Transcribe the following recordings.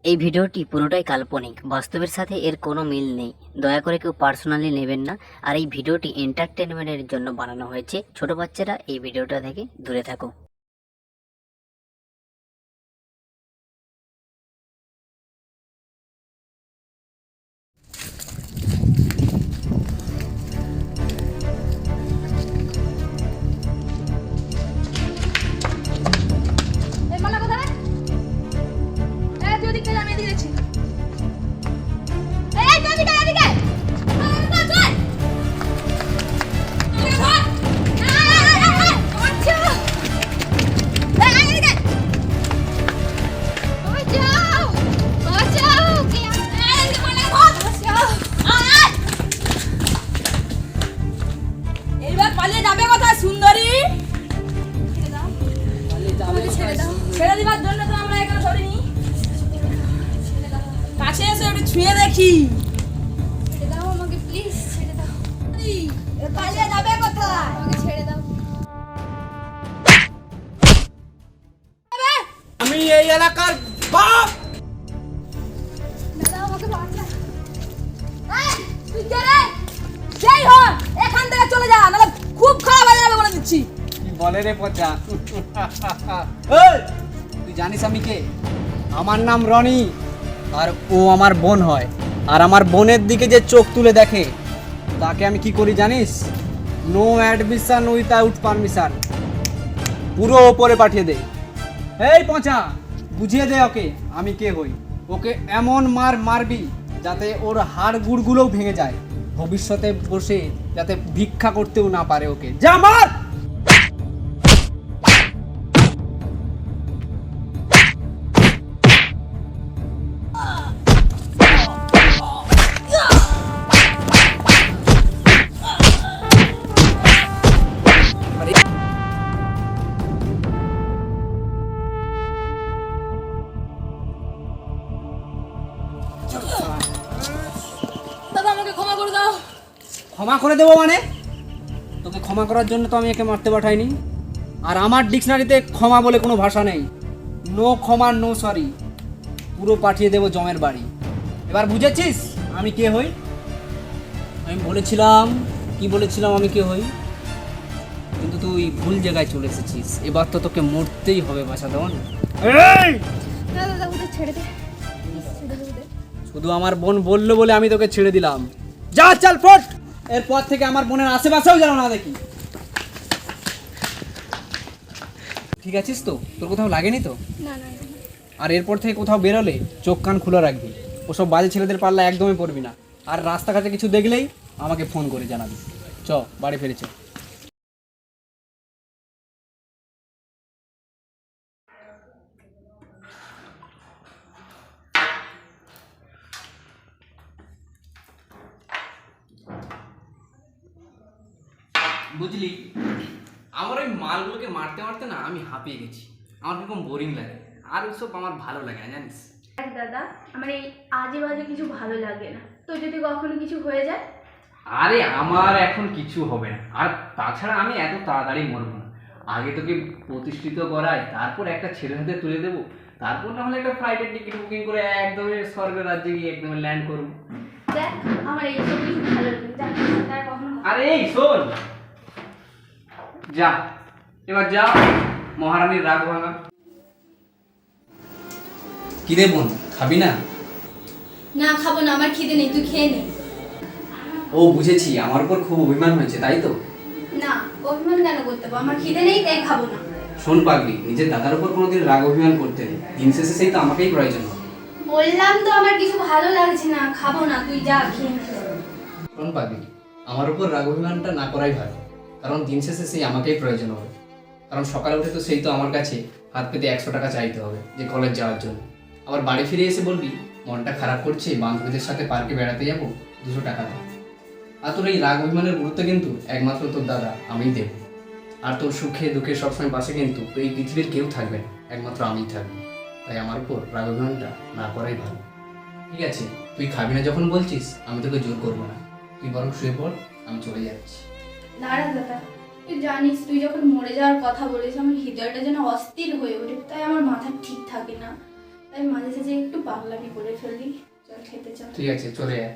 এই ভিডিওটি পুরোটাই কাল্পনিক, বাস্তবের সাথে এর কোনো মিল নেই। দয়া করে কেউ পার্সোনালি নেবেন না। আর এই ভিডিওটি এন্টারটেনমেন্টের জন্য বানানো হয়েছে। ছোট বাচ্চারা এই ভিডিওটা থেকে দূরে থাকো। এই মালা কোথায়? তুই ওদিকে যা, আমি এদিকে যাচ্ছি। তুই এদিকে এদিকে। চল। এইবার পালিয়ে যাবে কোথায় সুন্দরী? ছেড়ে দিবার জন্য তো আমরা এখানে ধরিনি। কাছে এসে একটু ছুঁয়ে দেখি। ছেড়ে দাও আমাকে, প্লিজ ছেড়ে দাও। পালিয়ে যাবে কোথায়? আমাকে ছেড়ে দাও। আমি এই এলাকার বাপ। দাদা আমাকে বাঁচা। তুই কে রে? যেই হ, এখান থেকে চলে যা, নাহলে খুব খারাপ হয়ে যাবে বলে দিচ্ছি। কি বলে রে পচা? এই, তুই জানিস আমি কে? আমার নাম রনি, আর ও আমার বোন হয়। আর আমার বোনের দিকে যে চোখ তুলে দেখে তাকে আমি কি করি জানিস? নো অ্যাডমিশন উইথাউট পারমিশন, পুরো ওপরে পাঠিয়ে দে। এই পচা, বুঝিয়ে দে ওকে আমি কে হই। ওকে এমন মারবি যাতে ওর হাড় গুড়গুলোও ভেঙে যায়, ভবিষ্যতে বসে যাতে ভিক্ষা করতেও না পারে। ওকে যা মার। দাদা আমাকে ক্ষমা করে দাও। ক্ষমা করে দেবো মানে? তোকে ক্ষমা করার জন্য তো আমি একে মারতে পাঠাইনি। আর আমার ডিকশনারিতে ক্ষমা বলে কোনো ভাষা নেই। নো ক্ষমা, নো সরি, পুরো পাঠিয়ে দেবো জমের বাড়ি। এবার বুঝেছিস আমি কে হই? আমি বলেছিলাম, কি বলেছিলাম আমি কে হই, কিন্তু তুই ভুল জায়গায় চলে এসেছিস। এবার তো তোকে মরতেই হবে বাছাধন। এই, না দাদা ওদের ছেড়ে দে, প্লিজ ছেড়ে দে ওদের। শুধু আমার বোন বললো বলে আমি তোকে ছেড়ে দিলাম। যা চল ফট, এরপর থেকে আমার বোনের আশেপাশেও যেন না দেখি। ঠিক আছিস তো? তোর কোথাও লাগেনি তো? না না না। আর এরপর থেকে কোথাও বেরোলে চোখ কান খোলা রাখবি। ওসব বাজে ছেলেদের পাল্লা একদমই পড়বি না। আর রাস্তাঘাটে কিছু দেখলেই আমাকে ফোন করে জানাবি। চ বাড়ি ফিরে চ। বুঝলি, আমার ওই মালগুলোকে মারতে মারতে না আমি হাঁপিয়ে গেছি। আমার কিরকম বোরিং লাগে, আর ওইসব আমার ভালো লাগে না জানিস। দেখ দাদা, আমার এই আজে বাজে কিছু ভালো লাগে না। তো যদি কখনো কিছু হয়ে যায়? আরে আমার এখন কিছু হবে না। আর তাছাড়া আমি এত তাড়াতাড়ি মরবো না। আগে তোকে প্রতিষ্ঠিত করাই, তারপর একটা ছেলের হাতে তুলে দেবো, তারপর না হলে একটা ফ্লাইটের টিকিট বুকিং করে একদম স্বর্গের রাজ্যে গিয়ে একদম ল্যান্ড করবো। দেখ আমার এইসব কিছু ভালো লাগে না। তার কখনো আরে এই শোন, যা এবার যা, মহারানীর রাগ ভাঙা। কি রে বোন, খাবি না? না খাবো না, আমার খিদে নেই, তুই খেয়ে নে। ও বুঝেছি, আমার উপর খুব অভিমান হয়েছে তাই তো? না, অভিমান কেন করতে হবে? আমার খিদে নেই তাই খাবো না। শোন পাগলি, নিজের দাদার উপর কোনোদিন রাগ অভিমান করতে নেই। দিন শেষে সেই তো আমাকেই প্রয়োজন হবে। বললাম তো আমার কিছু ভালো লাগছে না, খাবো না, তুই যা খেয়ে নে। শোন পাগলি, আমার উপর রাগ অভিমানটা না করাই ভালো, কারণ দিন শেষে সেই আমাকেই প্রয়োজন হবে। কারণ সকালে উঠে তো সেই তো আমার কাছে হাত পেতে 100 টাকা চাইতে হবে যে কলেজ যাওয়ার জন্য। আবার বাড়ি ফিরে এসে বলবি মনটা খারাপ করছে, বান্ধবীদের সাথে পার্কে বেড়াতে যাবো, 200 টাকা দাও। আর তোর এই রাগ অভিমানের গুরুত্ব কিন্তু একমাত্র তোর দাদা আমিই দেব। আর তোর সুখে দুঃখে সবসময় পাশে কিন্তু এই পৃথিবীর কেউ থাকবে না, একমাত্র আমিই থাকবো। তাই আমার উপর রাগ অভিমানটা না করাই ভালো। ঠিক আছে, তুই খাবি না যখন বলছিস, আমি তোকে জোর করবো না। তুই বরং শুয়ে পড়, আমি চলে যাচ্ছি। দাঁড়া দাদা, তুই জানিস তুই যখন মরে যাওয়ার কথা বলিস আমার হৃদয়টা যেন অস্থির হয়ে ওঠে, তাই আমার মাথা ঠিক থাকে না। আমি মাঝে সাঝে একটু পাগলামি করে ফেলি। চল খেতে চল। ঠিক আছে, চলে আয়।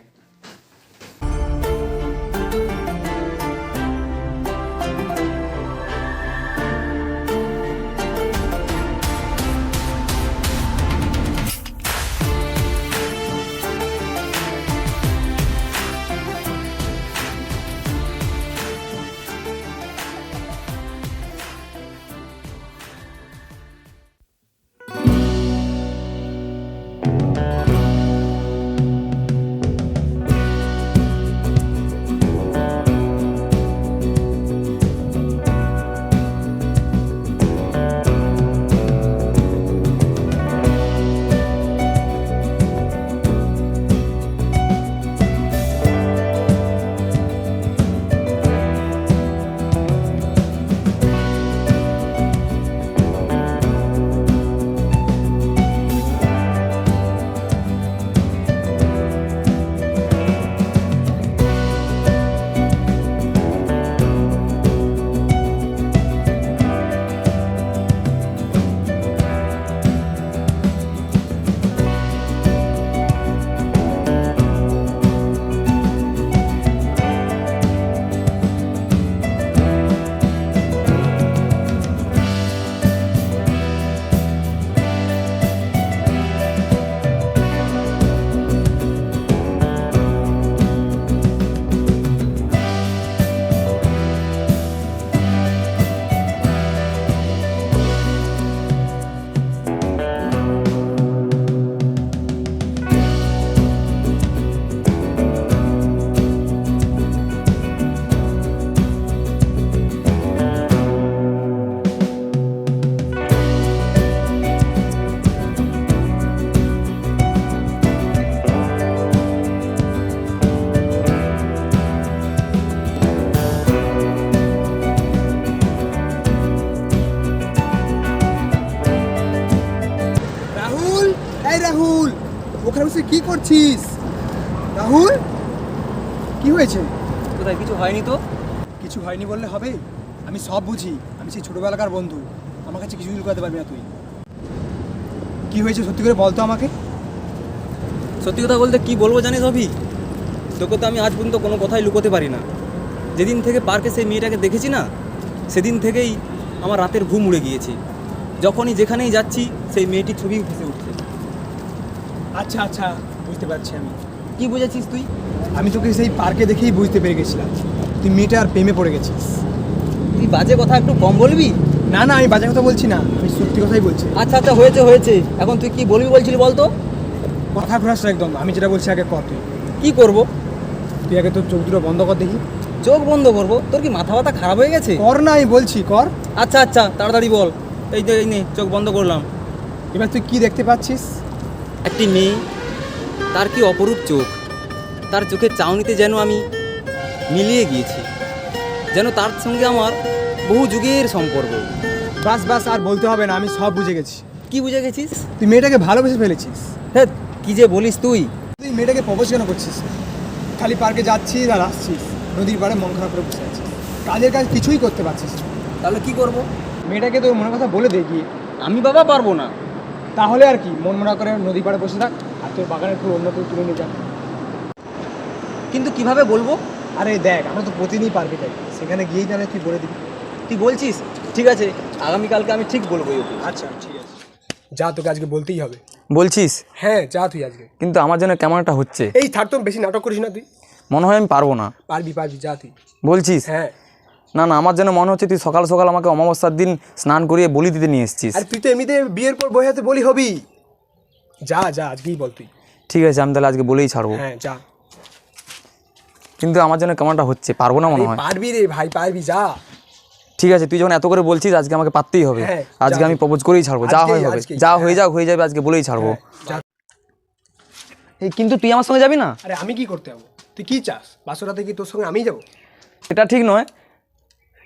রাহুল, এই রাহুল, ওখানে বসে কি করছিস? রাহুল, কি হয়েছে? কোথায় কিছু হয়নি তো? কিছু হয়নি বললে হবে? আমি সব বুঝি, আমি সেই ছোটবেলাকার বন্ধু, আমার কাছে কিছু লুকাতে পারবি না তুই। কি হয়েছে সত্যি করে বলতো আমাকে। সত্যি কথা বলতে কি বলবো জানিস অভি, তোকে তো আমি আজ পর্যন্ত কোনো কথাই লুকোতে পারি না। যেদিন থেকে পার্কে সেই মেয়েটাকে দেখেছি না, সেদিন থেকেই আমার রাতের ঘুম উড়ে গিয়েছে। যখনই যেখানেই যাচ্ছি সেই মেয়েটির ছবি ভেসে উঠছে। আচ্ছা আচ্ছা, বুঝতে পারছি আমি। কি বুঝেছিস তুই? আমি তোকে সেই পার্কে দেখেই বুঝতে পেরে গেছিলাম তুই মেয়েটার প্রেমে পড়ে গেছিস। তুই বাজে কথা একটু কম বলবি। না না, আমি বাজে কথা বলছি না, আমি সত্যি কথাই বলছি। আচ্ছা আচ্ছা, হয়েছে হয়েছে, এখন তুই কি বলবি বলছিলি বলতো? কথা ঘোরাস না একদম, আমি যেটা বলছি আগে কর। তুই কি করব? তুই আগে তোর চোখ দুটো বন্ধ কর দেখি। চোখ বন্ধ করব? তোর কি মাথা ব্যথা খারাপ হয়ে গেছে? কর না, আমি বলছি কর। আচ্ছা আচ্ছা, তাড়াতাড়ি বল। এই যে এই নে, চোখ বন্ধ করলাম। এবার তুই কি দেখতে পাচ্ছিস? একটি মেয়ে, তার কি অপরূপ চোখ, তার চোখের চাউনিতে যেন আমি মিলিয়ে গিয়েছি, যেন তার সঙ্গে আমার বহু যুগের সম্পর্ক। বাস বাস, আর বলতে হবে না, আমি সব বুঝে গেছি। কি বুঝে গেছিস? তুই মেয়েটাকে ভালোবেসে ফেলেছিস। হ্যাঁ, কি যে বলিস তুই। তুই মেয়েটাকে প্রপোজ কেন করছিস? খালি পার্কে যাচ্ছিস আর আসছিস, নদীর পাড়ে মন খারাপ করে বসে আছিস, কাজের কাজ কিছুই করতে পারছিস না। তাহলে কি করব? মেয়েটাকে তোর মনের কথা বলে দে গিয়ে। আমি বাবা পারবো না। তাহলে আর কি, মন মরা করে নদী পাড়ে বসে থাক আর তোর বাগানের ফুল অন্য কেউ তুলে নিয়ে যাক। কিন্তু কিভাবে বলবো? আরে দেখ, আমরা তো প্রতিদিনই পার্কে যাই, সেখানে গিয়েই তাহলে তুই বলে দিবি। তুই বলছিস? ঠিক আছে, আগামীকালকে আমি ঠিক বলবো ওকে। আচ্ছা ঠিক আছে, যা, তোকে আজকে বলতেই হবে। বলছিস? হ্যাঁ যা তুই আজকে। কিন্তু আমার জন্য কেমন একটা হচ্ছে। এই থাক তো, বেশি নাটক করিস না তুই। মনে হয় আমি পারবো না। পারবি পারবি, যা তুই। বলছিস? হ্যাঁ। না না, আমার যেন মনে হচ্ছে তুই সকাল সকাল আমাকে অমাবস্যার দিন স্নান করিয়ে বলি দিতে নিয়ে এসেছিস। আর তুই তো এমনিতে বিয়ের পর বই হাতে বলি হবি। যা যা, আজকেই বল তুই। ঠিক আছে, আমি তাহলে আজকে বলেই ছাড়বো। হ্যাঁ যা। কিন্তু আমার জন্য কেমনটা হচ্ছে, পারবো না মনে এই হয়। পারবি রে ভাই, পারবি, যা। ঠিক আছে, তুই যখন এত করে বলছিস আজকে আমাকে পারতেই হবে। হ্যাঁ, আজকে যা আমি তুই। প্রপোজ করেই ছাড়বো, যা হয় হবে, আজকেই, যা হ্যাঁ। হয়ে যাবে, আজকে বলেই ছাড়বো। যা। এই কিন্তু তুই আমার সঙ্গে যাবি না? আরে আমি কি করতে যাবো? তুই কি চাস? বাসরাতে কি তোর সঙ্গে আমিই যাবো? এটা ঠিক নয়।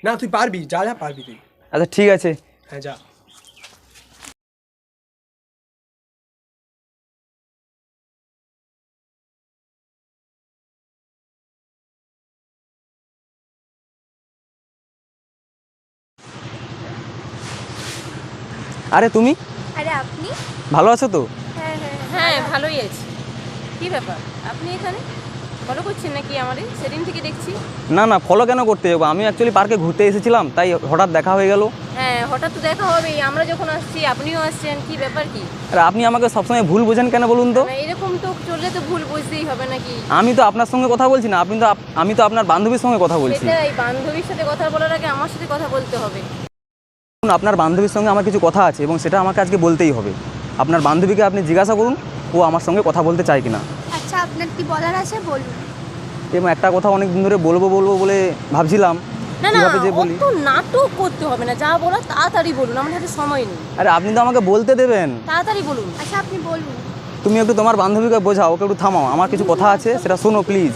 না তুই পারবি, যা যা, পারবি তুই। আচ্ছা ঠিক আছে। হ্যাঁ যা। আরে তুমি আরে আপনি? ভালো আছো তো? হ্যাঁ ভালোই আছি। কি ব্যাপার আপনি এখানে ফলো করছেন নাকি আমাদের? সেদিন থেকে দেখছি। না না, ফলো কেন করতে যাবো, আমি অ্যাকচুয়ালি পার্কে ঘুরতে এসেছিলাম, তাই হঠাৎ দেখা হয়ে গেল। হ্যাঁ হঠাৎ তো দেখা হবেই, আমরা যখন আসছি আপনিও আসছেন, কি ব্যাপার কি? আর আপনি আমাকে সবসময় ভুল বোঝেন কেন বলুন তো? না, এরকম তো চললে তো ভুল বুঝতেই হবে নাকি? আমি তো আপনার সঙ্গে কথা বলছি না, আমি তো আপনার বান্ধবীর সঙ্গে কথা বলছি। সেটাই, বান্ধবীর সাথে কথা বলার আগে আমার সাথে কথা বলতে হবে। আপনার বান্ধবীর সঙ্গে আমার কিছু কথা আছে এবং সেটা আমাকে আজকে বলতেই হবে। আপনার বান্ধবীকে আপনি জিজ্ঞাসা করুন ও আমার সঙ্গে কথা বলতে চায় কিনা। আচ্ছা আপনার কি বলার আছে বলুন। এবং একটা কথা অনেক দিন ধরে বলবো বলে ভাবছিলাম, না না, কিভাবে যে বলি। অত নাটক করতে হবে না, যা বলার তাড়াতাড়ি বলুন, আমার হাতে সময় নেই। আরে আপনি তো আমাকে বলতে দেবেন। তাড়াতাড়ি বলুন। আচ্ছা আপনি বলুন। তুমি একটু তোমার বান্ধবীকে বোঝাও, ওকে একটু থামাও, আমার কিছু কথা আছে সেটা শোনো প্লিজ।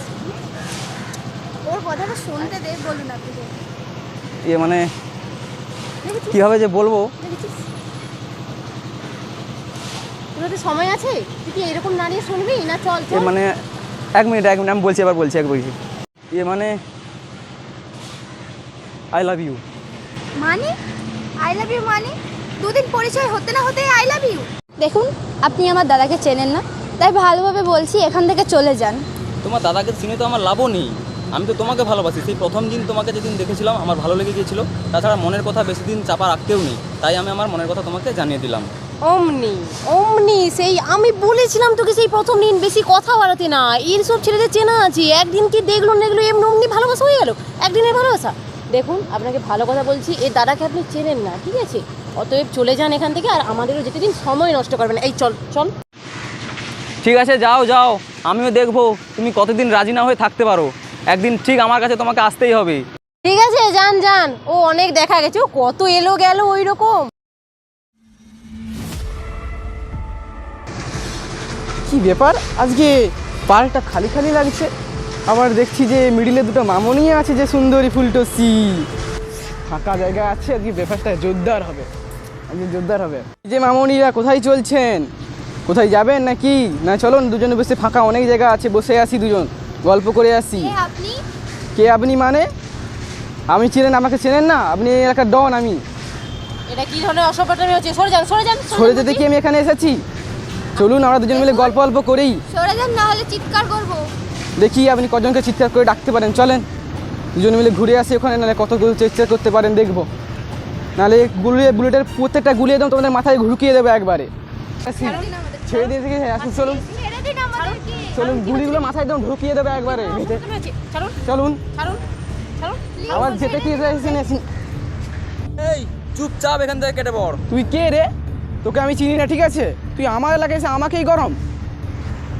ওর কথাটা শুনতে দে, বলুন আপনি। মানে কীভাবে যে বলবো। তোর হাতে সময় আছে? তুই কি এরকম দাঁড়িয়ে শুনবি না? চল চল। মানে এক মিনিট আমি বলছি, মানে আই লাভ ইউ। মানে আই লাভ ইউ মানে? দুদিন পরিচয় হতে না হতে আই লাভ ইউ? দেখুন আপনি আমার দাদাকে চেনেন না, তাই ভালোভাবে বলছি এখান থেকে চলে যান। তোমার দাদাকে চিনে তো আমার লাভও নেই, আমি তো তোমাকে ভালোবাসি। সেই প্রথম দিন তোমাকে যেদিন দেখেছিলাম আমার ভালো লেগে গিয়েছিল, তাছাড়া মনের কথা বেশি দিন চাপা রাখতেও নেই, তাই আমি আমার মনের কথা তোমাকে জানিয়ে দিলাম। অমনি সেই আমি বলেছিলাম তোকে সেই প্রথম দিন বেশি কথা বাড়াতে না। এর সব ছেলেদের চেনা আছে, একদিন কি দেখলো এমনি ভালোবাসা হয়ে গেল, একদিনের ভালোবাসা। দেখুন আপনাকে ভালো কথা বলছি, এই দাদাকে আপনি চেনেন না, ঠিক আছে? অতএব চলে যান এখান থেকে, আর আমাদেরও যেতে দিন, সময় নষ্ট করবেন না। এই চল চল। ঠিক আছে যাও, আমিও দেখবো তুমি কতদিন রাজি না হয়ে থাকতে পারো। একদিন ঠিক আমার কাছে তোমাকে আসতেই হবে। ঠিক আছে যান। ও অনেক দেখা গেছে, ও কত এলো গেল ওই রকম। কি ব্যাপার, আজকে পার্কটা খালি খালি লাগছে। আবার দেখছি যে মিডিলে দুটো মামনি আছে, যে সুন্দরী ফুলটসি। ফাঁকা জায়গা আছে, আজকে ব্যাপারটা জোরদার হবে, এই যে মামনিরা কোথায় চলছেন, কোথায় যাবেন নাকি? না চলুন দুজনে বসে, ফাঁকা অনেক জায়গা আছে, বসে আসি দুজন, গল্প করে আসি। আপনি কে আপনি মানে? আমি চেনেন, আমাকে চেনেন না? আপনি এই এলাকার ডন। আমি এটা কি ধরনের অসভ্যতামি হচ্ছে? সরে যান। সরে যেতে কি আমি এখানে এসেছি? চলুন আমরা দুজন মিলে গল্প করেই সরে যান, না হলে চিৎকার করব। দেখি আপনি কজনকে চিৎকার করে ডাকতে পারেন। চলেন দুজন মিলে ঘুরে আসি ওখানে, নাহলে কতগুলো চিৎকার করতে পারেন দেখবো। নাহলে বুলেটের প্রত্যেকটা গুলি একদম তোমাদের মাথায় ঢুকিয়ে দেবে একবারে। ছেড়ে দিয়ে থেকে আসুন, চলুন গুলিগুলো মাথায় একদম ঢুকিয়ে দেবে একবারে। চলুন আবার যেতে কি এই চুপচাপ এখান থেকে কেটে পড়। তুই কে রে? তোকে আমি চিনি না, ঠিক আছে? তুই আমার এলাকায় এসে আমাকেই গরম।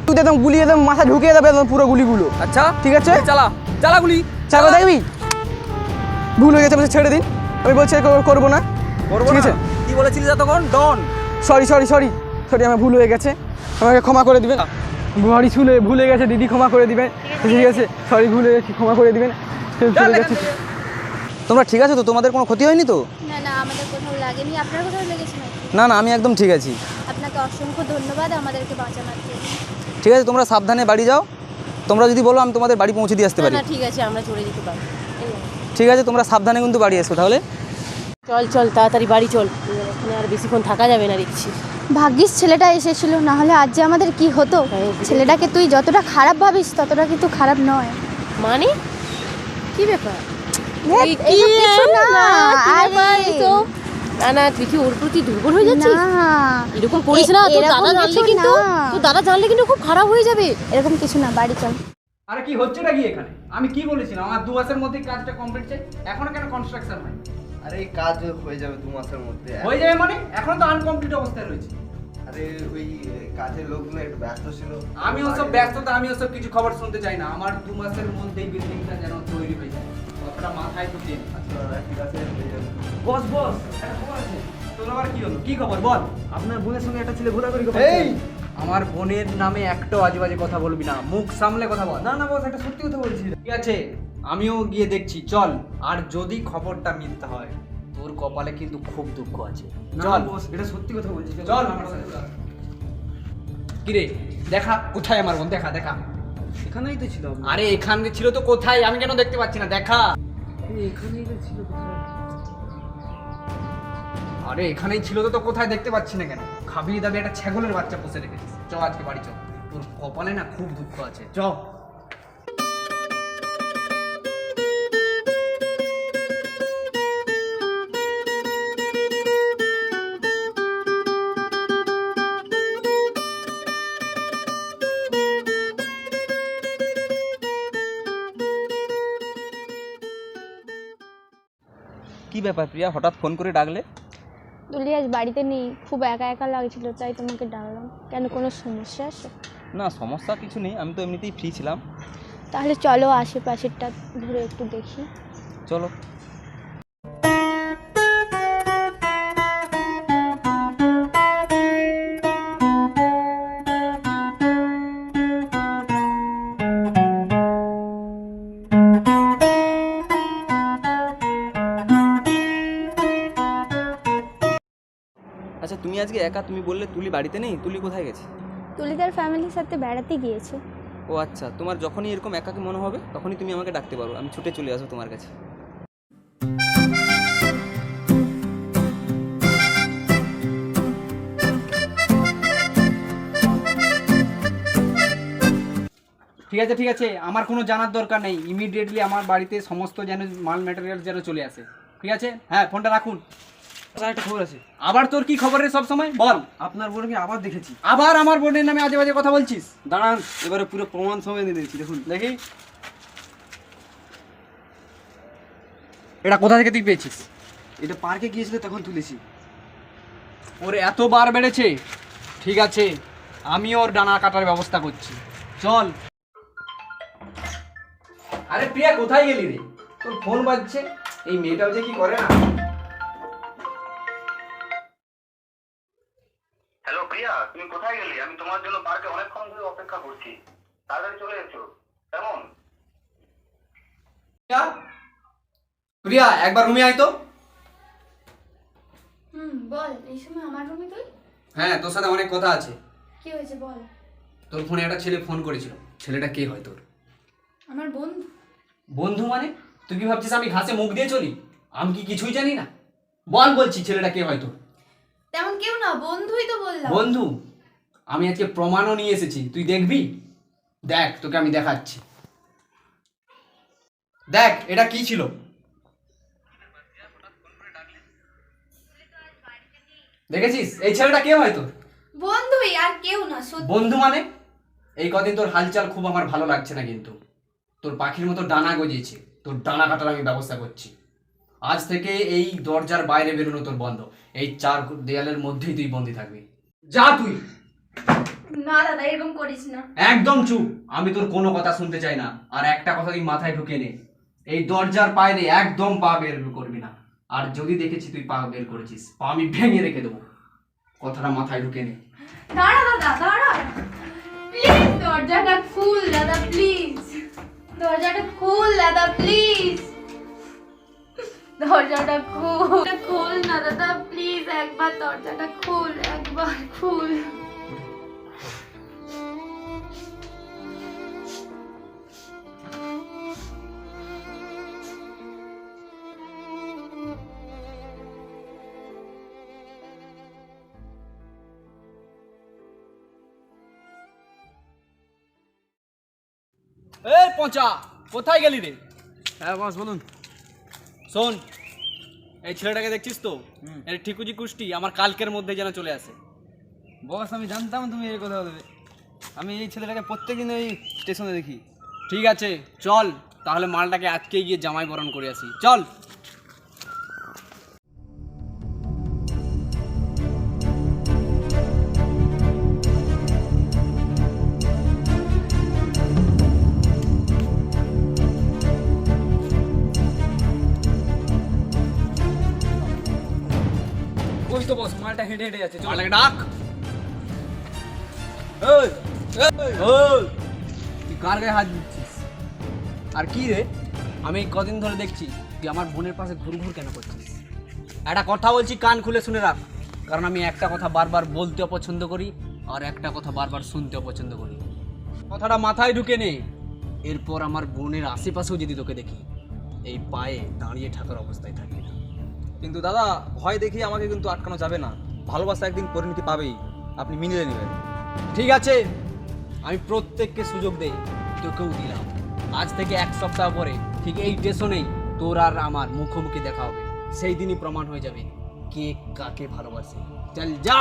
তুই একদম গুলি একদম মাথায় ঢুকিয়ে দেবে একদম পুরো গুলিগুলো। আচ্ছা ঠিক আছে, চালা গুলি চালা দেখবি। ভুল হয়ে গেছে, বলছে ছেড়ে দিন। আমি বলছি করবো না, ঠিক আছে? কি বলেছিলি তখন? ডন। সরি আমার ভুল হয়ে গেছে, আমাকে ক্ষমা করে দিবেন। বাড়ি ভুলে গেছে, দিদি ক্ষমা করে দিবেন, ঠিক আছে? সরি, ভুলে গেছি, ক্ষমা করে দিবেন। তোমরা ঠিক আছে তো? তোমাদের কোনো ক্ষতি হয়নি তো? না আমাদের কোথাও লাগেনি, আপনার কোথাও লেগেছে নাকি? না আমি একদম ঠিক আছি। আপনাকে অসংখ্য ধন্যবাদ আমাদেরকে বাঁচানোর জন্য। ঠিক আছে, তোমরা সাবধানে বাড়ি যাও। তোমরা যদি বলো আমি তোমাদের বাড়ি পৌঁছে দিয়ে আসতে পারি। না ঠিক আছে, আমরা চলে যেতে পারি। ঠিক আছে, তোমরা সাবধানে কিন্তু বাড়ি এসো তাহলে। চল তাড়াতাড়ি বাড়ি চল, এখানে আর বেশিক্ষণ থাকা যাবে না দেখছি। ভাগ্যিস ছেলেটা এসেছিল, না হলে আজ যে আমাদের কি হতো। ছেলেটাকে তুই যতটা খারাপ ভাবিস ততটা কিন্তু খারাপ নয়। মানে কি ব্যাপার? না তুই কি ওর প্রতি দুর্বল হয়ে যাচ্ছিস? এরকম করিস না, তোর দাদা জানলে কিন্তু খুব খারাপ হয়ে যাবে। এরকম কিছু না, বাড়ি চল। আরে কি হচ্ছেটা কি এখানে? আমি কি বলেছিলাম আমার 2 মাসের মধ্যে কাজটা কমপ্লিট চাই, এখনো কেন কনস্ট্রাকশন হয়? আরে এই কাজ হয়ে যাবে 2 মাসের মধ্যে। হয়ে যাবে মানে? এখনো তো আনকমপ্লিট অবস্থায় রয়েছে। আরে ওই কাজের লোকগুলো একটু ব্যস্ত ছিল। আমি ওসব ব্যস্ততা, আমি ওসব কিছু খবর শুনতে চাই না। আমার 2 মাসের মধ্যেই বিল্ডিংটা যেন তৈরি হয়ে যায়, কথাটা মাথায় ঢুকিয়ে নে। আচ্ছা ঠিক আছে, হয়ে যাবে। বস একটা খবর আছে। তোর আবার কি হলো? কি খবর বল? আপনার বোনের সঙ্গে একটা ছেলে ঘোরাঘুরি এই আমার বোনের নামে একটাও আজেবাজে কথা বলবি না, মুখ সামলে কথা বল। না বস, একটা সত্যি কথা বলছি। ঠিক আছে, আমিও গিয়ে দেখছি, চল। আর যদি খবরটা মিথ্যা হয় তোর কপালে কিন্তু খুব দুঃখ আছে। চল বস, এটা সত্যি কথা বলছি, চল আমার সাথে। কিরে দেখা কোথায় আমার বোন? দেখা এখানেই তো ছিল। আরে এখানে ছিল তো কোথায়? আমি কেন দেখতে পাচ্ছি না? দেখা। এখানেই তো ছিল। আরে এখানেই ছিল তো কোথায় দেখতে পাচ্ছি না কেন? খাবি দাবি একটা ছাগলের বাচ্চা পুষে রেখেছিস। চ আজকে বাড়ি চ, তোর কপালে না খুব দুঃখ আছে, চ। কি ব্যাপার প্রিয়া, হঠাৎ ফোন করে ডাকলে? তুলি আজ বাড়িতে নেই, খুব একা একা লাগছিল, তাই তোমাকে ডাকলাম। কেন, কোনো সমস্যা আছে? না, সমস্যা কিছু নেই, আমি তো এমনিতেই ফ্রি ছিলাম। তাহলে চলো আশেপাশেরটা ঘুরে একটু দেখি। চলো। আচ্ছা, তুমি আজকে একা, তুমি বললে তুলি বাড়িতে নেই, তুলি কোথায় গেছে? তুলি তার ফ্যামিলির সাথে বেড়াতে গিয়েছে। ও আচ্ছা, তোমার যখনই এরকম একাকী মনে হবে তখনই তুমি আমাকে ডাকতে পারো, আমি ছুটে চলে আসবো তোমার কাছে। ঠিক আছে, আমার কোনো জানার দরকার নেই। ইমিডিয়েটলি আমার বাড়িতে সমস্ত যেন মাল ম্যাটেরিয়াল যেন চলে আসে, ঠিক আছে? হ্যাঁ, ফোনটা রাখুন। একটা খবর আছে। আবার তোর কি খবর রে সব সময়? বল। আপনার বোনকে আবার দেখেছি। আবার আমার বোনের নামে আজে বাজে কথা বলছিস? দাঁড়ান, এবারে পুরো প্রমাণ সঙ্গে নিয়ে দিয়েছি, দেখুন। দেখি এটা কোথা থেকে তুই পেয়েছিস? এটা পার্কে গিয়েছিল তখন তুলেছি। ওর এত বার বেড়েছে, ঠিক আছে, আমি ওর ডানা কাটার ব্যবস্থা করছি, চল। আরে প্রিয়া, কোথায় গেলি রে? তোর ফোন বাজছে। এই মেয়েটাও যে কি করে না। হ্যালো প্রিয়া, তুমি কোথায় গেলি? আমি তোমার জন্য পার্কে অনেকক্ষণ ধরে অপেক্ষা করছি, তাড়াতাড়ি চলে এসো। কেমন? প্রিয়া, একবার রুমে আয় তো। বল, এই সময় আমার রুমে তুই? হ্যাঁ, তোর সাথে অনেক কথা আছে। কি হয়েছে বল। তোর ফোনে একটা ছেলে ফোন করেছিল। ছেলেটা কে হয় তোর? আমার বন্ধু। বন্ধু মানে? তুই কি ভাবছিস আমি ঘাসে মুখ দিয়ে চলি? আমি কি কিছুই জানি না? বল, বলছি, ছেলেটা কে হয় তোর? তেমন কেউ না, বন্ধুই তো বললাম। বন্ধু? আমি আজকে প্রমাণও নিয়ে এসেছি, তুই দেখবি? দেখ, তোকে আমি দেখাচ্ছি। দেখ, এটা কি ছিল? দেখেছিস? এই ছেলেটা কে হয় তোর? বন্ধুই, আর কেউ না। সত্যি। বন্ধু মানে? এই কদিন তোর হালচাল খুব আমার ভালো লাগছে না, কিন্তু তোর পাখির মতো ডানা গজিয়েছে, তোর ডানা কাটার আমি ব্যবস্থা করছি। আজ থেকে এই দরজার বাইরে বেরোনো তোর বন্ধ, এই চার দেয়ালের মধ্যেই তুই বন্দি থাকবি। যা তুই। না দাদা, এরকম করিস না। একদম চুপ, আমি তোর কোনো কথা শুনতে চাই না। আর একটা কথা তুই মাথায় ঢুকে নে, এই দরজার বাইরে একদম পা বের করবি না। আর যদি দেখেছি তুই পা বের করেছিস, পা আমি ভেঙে রেখে দেবো। কথাটা মাথায় ঢুকে নে। দাঁড়া দাদা, দাঁড়া প্লিজ। দরজাটা খুল দাদা, প্লিজ। দরজাটা খুল দাদা, প্লিজ। দরজাটা খুল না দাদা, প্লিজ। একবার দরজাটা খুল, একবার খুল। এই পচা, কোথায় গেলি রে? হ্যাঁ বস, বলুন। শোন, এই ছেলেটাকে দেখছিস তো? এর ঠিকুজি কুষ্টি আমার কালকের মধ্যে যেন চলে আসে। বস, আমি জানতাম তুমি এই কথা বলবে। আমি এই ছেলেটাকে প্রত্যেকদিন ওই স্টেশনে দেখি। ঠিক আছে, চল তাহলে মালটাকে আজকে গিয়ে জামাই বরণ করে আসি, চল। ওই তো বস, মালটা হেঁটে হেঁটে যাচ্ছে। চল। মালটাকে ডাক। এই, এই, তুই কার গায়ে হাত দিচ্ছিস? আর কি রে, আমি এই কদিন ধরে দেখছি তুই আমার বোনের পাশে ঘুর ঘুর কেন করছিস? একটা কথা বলছি, কান খুলে শুনে রাখ, কারণ আমি একটা কথা বারবার বলতেও পছন্দ করি আর একটা কথা বারবার শুনতেও পছন্দ করি। কথাটা মাথায় ঢুকে নে, এরপর আমার বোনের আশেপাশেও যদি তোকে দেখি, এই পায়ে দাঁড়িয়ে থাকার অবস্থায় থাকবি না। কিন্তু দাদা, ভয় দেখিয়ে আমাকে কিন্তু আটকানো যাবে না। ভালোবাসা একদিন পরিণতি পাবেই, আপনি মিলিয়ে নেবেন। ঠিক আছে, আমি প্রত্যেককে সুযোগ দেই, তোকেও দিলাম। আজ থেকে 1 সপ্তাহ পরে ঠিক এই স্টেশনেই তোর আর আমার মুখোমুখি দেখা হবে। সেই দিনই প্রমাণ হয়ে যাবে কে কাকে ভালোবাসে। চল যা।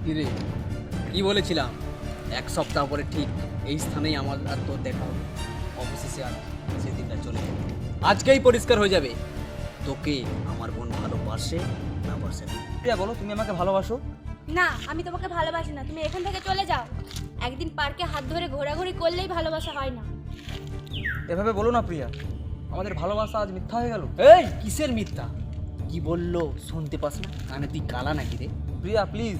কিরে, কি বলেছিলাম? 1 সপ্তাহ পরে ঠিক এই স্থানেই আমার আর তোর দেখা হবে। অবশেষে আর সেই দিনটা চলে যাবে। আজকেই পরিষ্কার হয়ে যাবে তোকে আমার বোন ভালোবাসে না বাসে না। প্রিয়া বলো, তুমি আমাকে ভালোবাসো? না, আমি তোমাকে ভালোবাসি না, তুমি এখান থেকে চলে যাও। একদিন পার্কে হাত ধরে ঘোরাঘুরি করলেই ভালোবাসা হয় না। এভাবে বলো না প্রিয়া, আমাদের ভালোবাসা আজ মিথ্যা হয়ে গেল। এই কিসের মিথ্যা? কি বললো শুনতে পাস না? কানে তুই কালা নাকি রে? প্রিয়া প্লিজ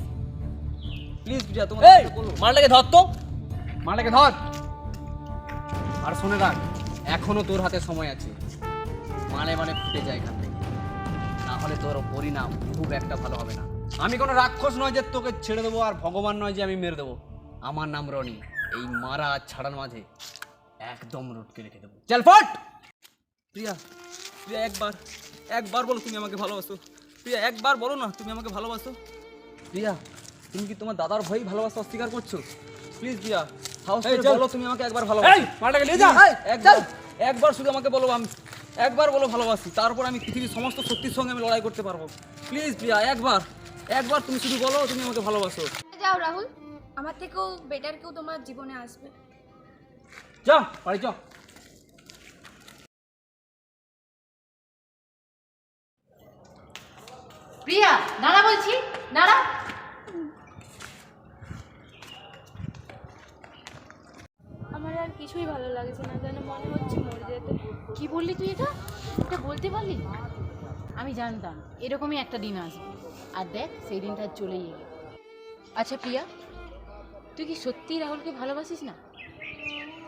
প্লিজ প্রিয়া, তোমার এই মালটাকে ধর তো, মালটাকে ধর। আর শুনে রাখ, এখনো তোর হাতে সময় আছে। মানে ফুটে যায় এখান থেকে, না হলে তোর পরিণাম খুব একটা ভালো হবে না। আমি কোনো রাক্ষস নয় যে তোকে ছেড়ে দেবো, আর ভগবান নয় যে আমি মেরে দেবো। আমার নাম রনি। এই মারা আর ছাড়ার মাঝে একদম রুটকে রেখে দেবো। চল ফট। প্রিয়া প্রিয়া একবার বলো তুমি আমাকে ভালোবাসো। প্রিয়া একবার বলো না তুমি আমাকে ভালোবাসো। প্রিয়া তুমি কি তোমার দাদার ভয়ই ভালোবাসা অস্বীকার করছো? প্লিজ প্রিয়া, সাহস করে বলো তুমি আমাকে একবার ভালোবাসো। মালটাকে নিয়ে যা। একবার শুধু আমাকে বলো, আমি একবার বলো ভালোবাসি, তারপর আমি পৃথিবীর সমস্ত শক্তির সঙ্গে আমি লড়াই করতে পারবো। প্লিজ প্রিয়া একবার তুমি শুধু বলো তুমি আমাকে ভালোবাসো। যাও রাহুল, আমার থেকেও বেটার কেউ তোমার জীবনে আসবে। যা বাড়ি চ। প্রিয়া দাঁড়া বলছি, দাঁড়া। আমার আর কিছুই ভালো লাগছে না, যেন মনে হচ্ছে মরে যেতে। কি বললি তুই? এটা বলতে পারলি? আমি জানতাম এরকমই একটা দিন আসবে, আর দেখ সেই দিনটা চলেই এলো। আচ্ছা প্রিয়া, তুই কি সত্যিই রাহুলকে ভালোবাসিস না?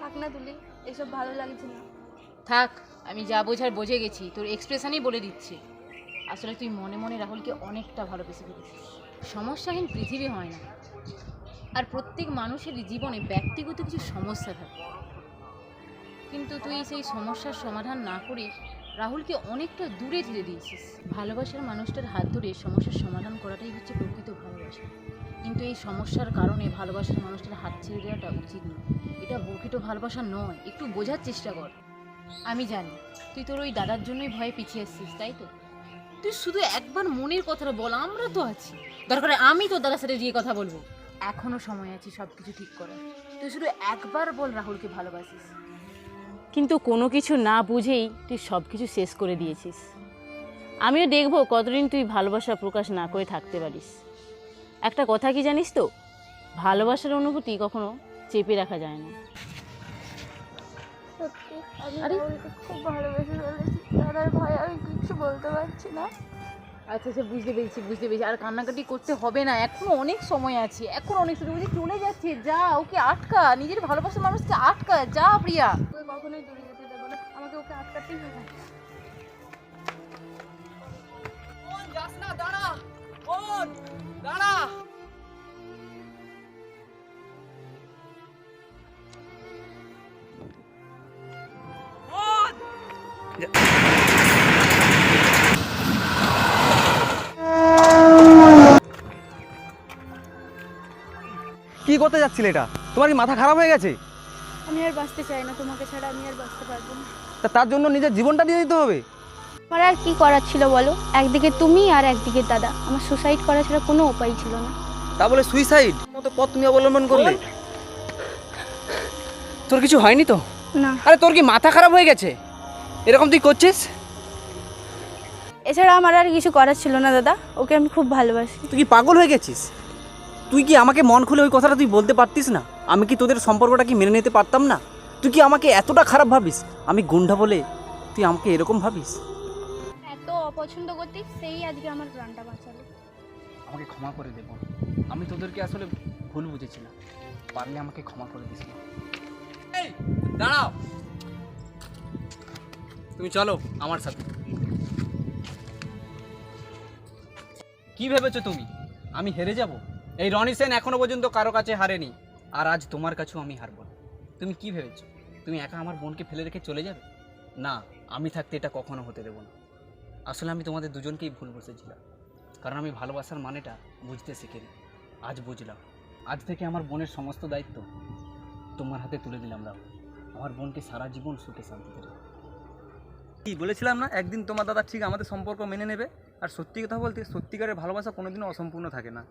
থাক না তুলি, এসব ভালো লাগছে না। থাক, আমি যা বোঝার বুঝে গেছি, তোর এক্সপ্রেশনই বলে দিচ্ছে। আসলে তুই মনে মনে রাহুলকে অনেকটা ভালোবেসে ফেলেছিস। সমস্যাহীন পৃথিবী হয় না, আর প্রত্যেক মানুষের জীবনে ব্যক্তিগত কিছু সমস্যা থাকে, কিন্তু তুই সেই সমস্যার সমাধান না করে রাহুলকে অনেকটা দূরে ঠেলে দিয়েছিস। ভালোবাসার মানুষটার হাত ধরে সমস্যার সমাধান করাটাই হচ্ছে প্রকৃত ভালোবাসা, কিন্তু এই সমস্যার কারণে ভালোবাসার মানুষটার হাত ছেড়ে দেওয়াটা উচিত নয়। এটা প্রকৃত ভালোবাসা নয়, একটু বোঝার চেষ্টা কর। আমি জানি তুই তোর ওই দাদার জন্যই ভয়ে পিছিয়ে এসছিস, তাই তো? তুই শুধু একবার মনের কথাটা বল, আমরা তো আছি। দরকার আমি তোর দাদার সাথে গিয়ে কথা বলবো, এখনো সময় আছে সব কিছু ঠিক করার। তুই শুধু একবার বল রাহুলকে ভালোবাসিস। কিন্তু কোনো কিছু না বুঝেই তুই সব কিছু শেষ করে দিয়েছিস। আমিও দেখবো কতদিন তুই ভালোবাসা প্রকাশ না করে থাকতে পারিস। একটা কথা কি জানিস তো, ভালোবাসার অনুভূতি কখনো চেপে রাখা যায় না। সত্যি আমি রাহুলকে খুব ভালোবেসে ফেলেছি, দাদার ভয়ে আমি কিছু বলতে পারছি না। আচ্ছা বুঝতে পেরেছি। আর কান্নাকাটি করতে হবে না, এখনো অনেক সময় আছে, এখন অনেক সময় চলে যাচ্ছে। যা, ওকে আটকা, নিজের ভালোবাসার মানুষকে আটকা। যা প্রিয়া, ওকে কখনোই দূরে যেতে দেবো না, আমাকে ওকে আটকাতেই হবে। যাস না, দাঁড়া বোন, দাঁড়া। কি করতে যাচ্ছিলে এটা? তোমার কি মাথা খারাপ হয়ে গেছে? আমি আর বাঁচতে চাই না, তোমাকে ছাড়া আমি আর বাঁচতে পারবো না। তার জন্য নিজের জীবনটা দিয়ে দিতে হবে? আমার আর কি করার ছিল বলো? একদিকে তুমি আর একদিকে দাদা, আমার সুসাইড করা ছাড়া কোনো উপায় ছিল না। তা বলে সুইসাইড মতো পথ তুমি অবলম্বন করলে? তোর কিছু হয়নি তো? না। আরে তোর কি মাথা খারাপ হয়ে গেছে এরকম তুই করছিস? এছাড়া আমার আর কিছু করার ছিল না দাদা, ওকে আমি খুব ভালোবাসি। তুই কি পাগল হয়ে গেছিস? তুই কি আমাকে মন খুলে ওই কথাটা তুই বলতে পারতিস না? আমি কি তোদের সম্পর্কটা কি মেনে নিতে পারতাম না? তুই কি আমাকে এতটা খারাপ ভাবিস? আমি গুন্ডা বলে তুই আমাকে এরকম ভাবিস? এত অপছন্দ করতিস, সেই আজকে আমার প্রাণটা বাঁচালো। আমাকে ক্ষমা করে দেব, আমি তোদেরকে আসলে ভুল বুঝেছিলাম, পারলে আমাকে ক্ষমা করে দিস। এই দাঁড়াও, তুমি চলো আমার সাথে। কি ভেবেছো তুমি আমি হেরে যাব? এই রনি সেন এখনো পর্যন্ত কারো কাছে হারেনি, আর আজ তোমার কাছেও আমি হারবো না। তুমি কি ভেবেছো তুমি একা আমার বোনকে ফেলে রেখে চলে যাবে? না, আমি থাকতে এটা কখনো হতে দেবো না। আসলে আমি তোমাদের দুজনকেই ভুল বসেছিলাম, কারণ আমি ভালোবাসার মানেটা বুঝতে শিখিনি। আজ বুঝলাম। আজ থেকে আমার বোনের সমস্ত দায়িত্ব তোমার হাতে তুলে দিলাম রাহুল। আমার বোনকে সারা জীবন সুখে শান্তিতে রেখো। কি বলেছিলাম না, একদিন তোমার দাদা ঠিক আমাদের সম্পর্ক মেনে নেবে। আর সত্যি কথা বলতে, সত্যিকারের ভালোবাসা কোনোদিনও অসম্পূর্ণ থাকে না।